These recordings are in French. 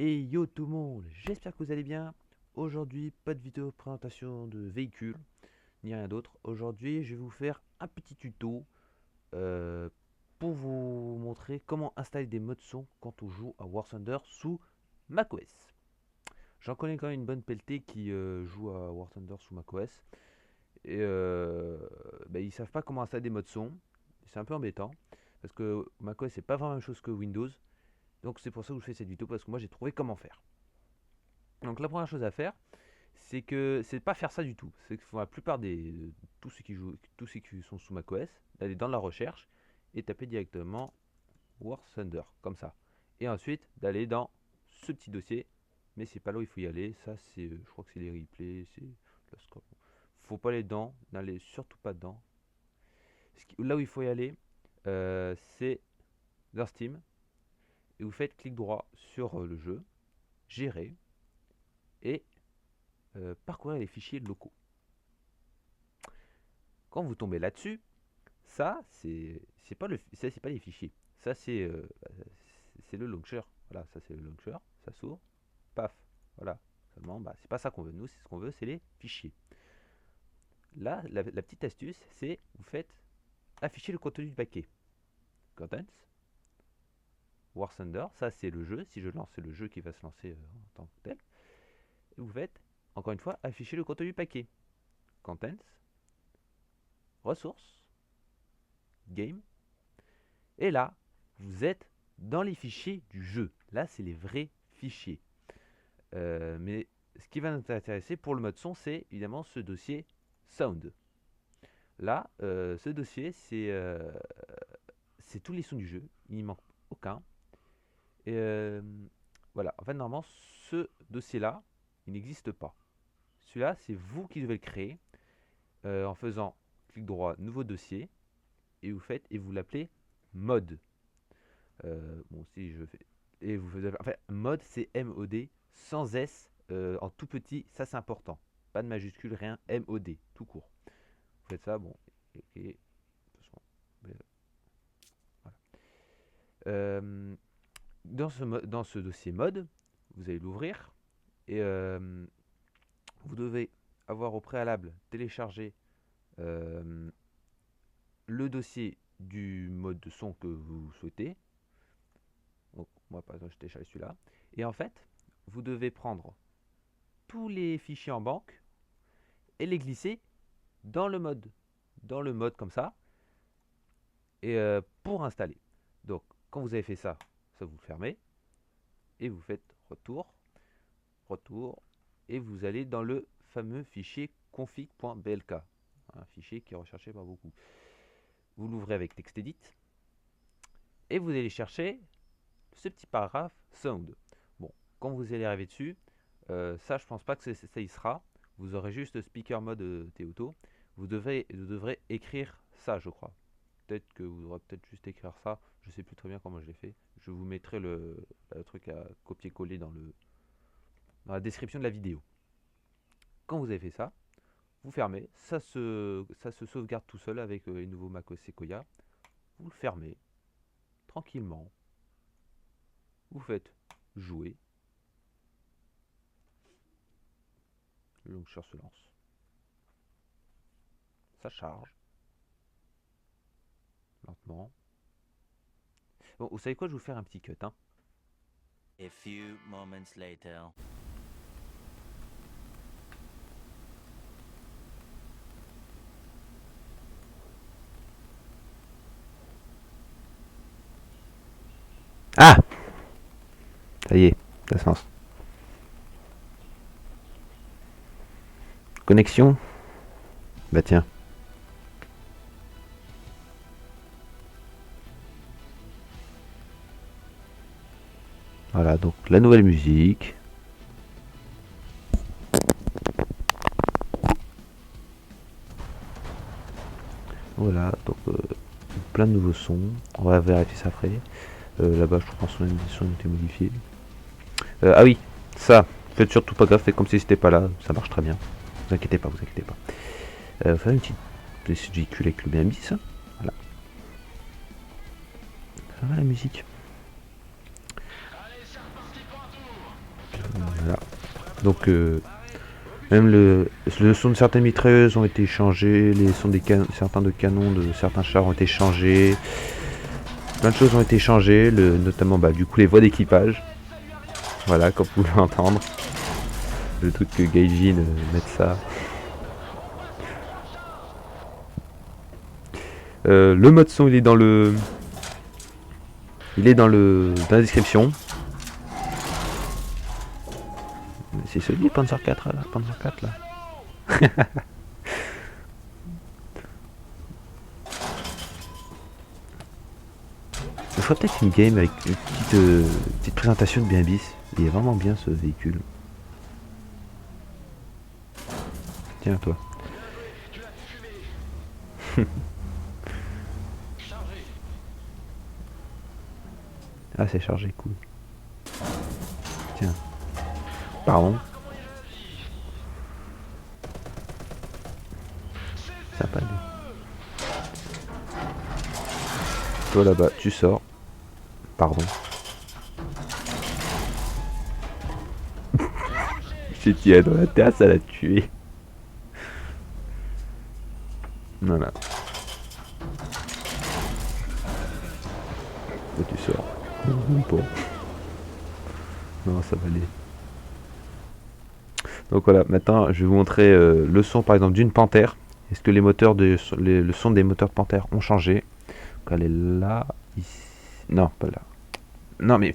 Et yo tout le monde, j'espère que vous allez bien. Aujourd'hui, pas de vidéo de présentation de véhicule, ni rien d'autre. Aujourd'hui, je vais vous faire un petit tuto euh, pour vous montrer comment installer des modes son quand on joue à War Thunder sous macOS. J'en connais quand même une bonne pelletée qui joue à War Thunder sous macOS. Et ils savent pas comment installer des modes son. C'est un peu embêtant, parce que macOS c'est pas vraiment la même chose que Windows. Donc c'est pour ça que je fais cette vidéo, parce que moi j'ai trouvé comment faire. Donc la première chose à faire, c'est que c'est pas faire ça du tout. C'est que pour la plupart des tous ceux qui jouent, tous ceux qui sont sous macOS, d'aller dans la recherche et taper directement War Thunder comme ça. Et ensuite d'aller dans ce petit dossier, mais c'est pas là où il faut y aller. Ça c'est, je crois que c'est les replays, c'est le scope. Faut pas aller dedans, n'allez surtout pas dedans. Là où il faut y aller, c'est dans Steam et vous faites clic droit sur le jeu, gérer et parcourir les fichiers locaux. Quand vous tombez là-dessus, ça c'est pas c'est pas les fichiers. Ça c'est le launcher. Voilà, ça c'est le launcher, ça s'ouvre, paf, voilà. Seulement c'est pas ça qu'on veut. Nous, c'est ce qu'on veut, c'est les fichiers. Là, la petite astuce, c'est vous faites afficher le contenu du paquet. Contents, War Thunder, ça c'est le jeu. Si je lance, c'est le jeu qui va se lancer en tant que tel. Et vous faites encore une fois afficher le contenu du paquet. Contents, ressources, game. Et là, vous êtes dans les fichiers du jeu. Là, c'est les vrais fichiers. Mais ce qui va nous intéresser pour le mode son, c'est évidemment ce dossier Sound. Là, ce dossier, c'est tous les sons du jeu. Il n'y manque aucun. Et voilà. En fait, normalement, ce dossier-là, il n'existe pas. Celui-là, c'est vous qui devez le créer en faisant clic droit, nouveau dossier, et vous l'appelez mode. Bon, si je fais. Et vous faites. En fait, mode, c'est MOD, sans S, en tout petit, ça c'est important. Pas de majuscule, rien, MOD, tout court. Vous faites ça, bon. Ok. Voilà. Dans ce dossier mode, vous allez l'ouvrir et vous devez avoir au préalable téléchargé le dossier du mode de son que vous souhaitez. Donc, moi, par exemple, je télécharge celui-là. Et en fait, vous devez prendre tous les fichiers en banque et les glisser dans le mode. Dans le mode comme ça. Et pour installer. Donc, quand vous avez fait ça, vous le fermez. Et vous faites retour. Retour. Et vous allez dans le fameux fichier config.blk. Un fichier qui est recherché par beaucoup. Vous l'ouvrez avec TextEdit. Et vous allez chercher ce petit paragraphe Sound. Bon, quand vous allez arriver dessus, ça je pense pas que ça y sera. Vous aurez juste speaker mode Théauto. Vous devrez écrire ça, je crois. Peut-être que vous devrez peut-être juste écrire ça. Je sais plus très bien comment je l'ai fait. Je vous mettrai le truc à copier-coller dans la description de la vidéo. Quand vous avez fait ça, vous fermez. Ça se sauvegarde tout seul avec les nouveaux macOS Sequoia. Vous le fermez tranquillement. Vous faites jouer. Le launcher se lance. Ça charge. Lentement. Bon, vous savez quoi, je vais vous faire un petit cut. Hein. A few moments later. Ah, ça y est, ça se lance. Connexion. Bah tiens. Voilà, donc la nouvelle musique. Voilà, donc plein de nouveaux sons. On va vérifier ça après. Là-bas, je pense que son édition a été modifiée. Ah oui, ça, faites surtout pas gaffe, faites comme si c'était pas là, ça marche très bien. Vous inquiétez pas, vous inquiétez pas. Faire une petite véhicule avec le bien bis. Voilà. Ça va la musique. Allez, c'est reparti pour un tour. Donc même le son de certaines mitrailleuses ont été changés, les sons des certains de canons de certains chars ont été changés. Plein de choses ont été changées, notamment du coup les voix d'équipage. Voilà, comme vous pouvez entendre. Le truc que Gaijin mette ça. Le mode son il est dans le. Il est dans la description. C'est celui Panzer 4 là, Panzer 4 là. Il faudrait peut-être une game avec une petite présentation de Bimbis. Il est vraiment bien ce véhicule. Tiens toi. Ah c'est chargé, cool. Tiens. Pardon. Sympa lui. Toi là-bas, tu sors. Pardon. J'ai tiré dans la terre, ça l'a tué. Voilà. Toi tu sors. Bon. Non, ça va aller. Donc voilà, maintenant je vais vous montrer le son par exemple d'une panthère. Est-ce que les moteurs le son des moteurs de panthère ont changé? Donc elle est là, ici. Non, pas là. Non mais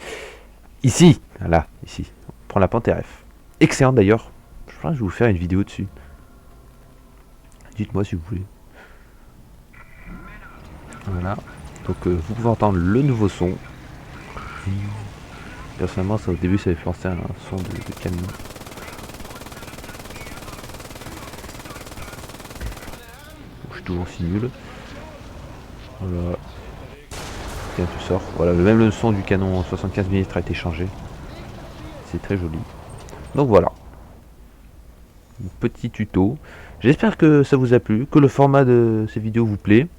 ici, là, ici. On prend la panthère F. Excellent d'ailleurs. Je pense que je vais vous faire une vidéo dessus. Dites-moi si vous voulez. Voilà. Donc vous pouvez entendre le nouveau son. Personnellement, ça au début, ça avait fait penser à un son de camion. Je suis toujours aussi nul. Voilà. Tiens, tu sors. Voilà, même le son du canon 75 mm a été changé. C'est très joli. Donc voilà. Petit tuto. J'espère que ça vous a plu, que le format de ces vidéos vous plaît.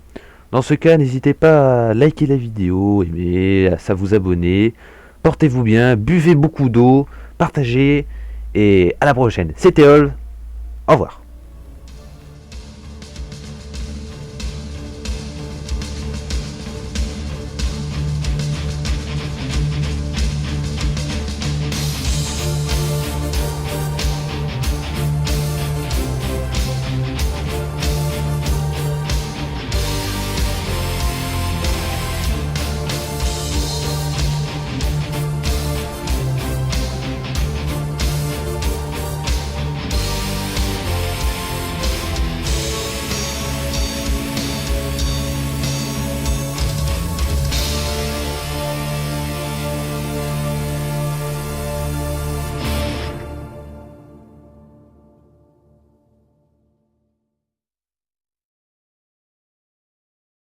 Dans ce cas, n'hésitez pas à liker la vidéo, aimer, à vous abonner. Portez-vous bien, buvez beaucoup d'eau, partagez et à la prochaine. C'était Ol. Au revoir.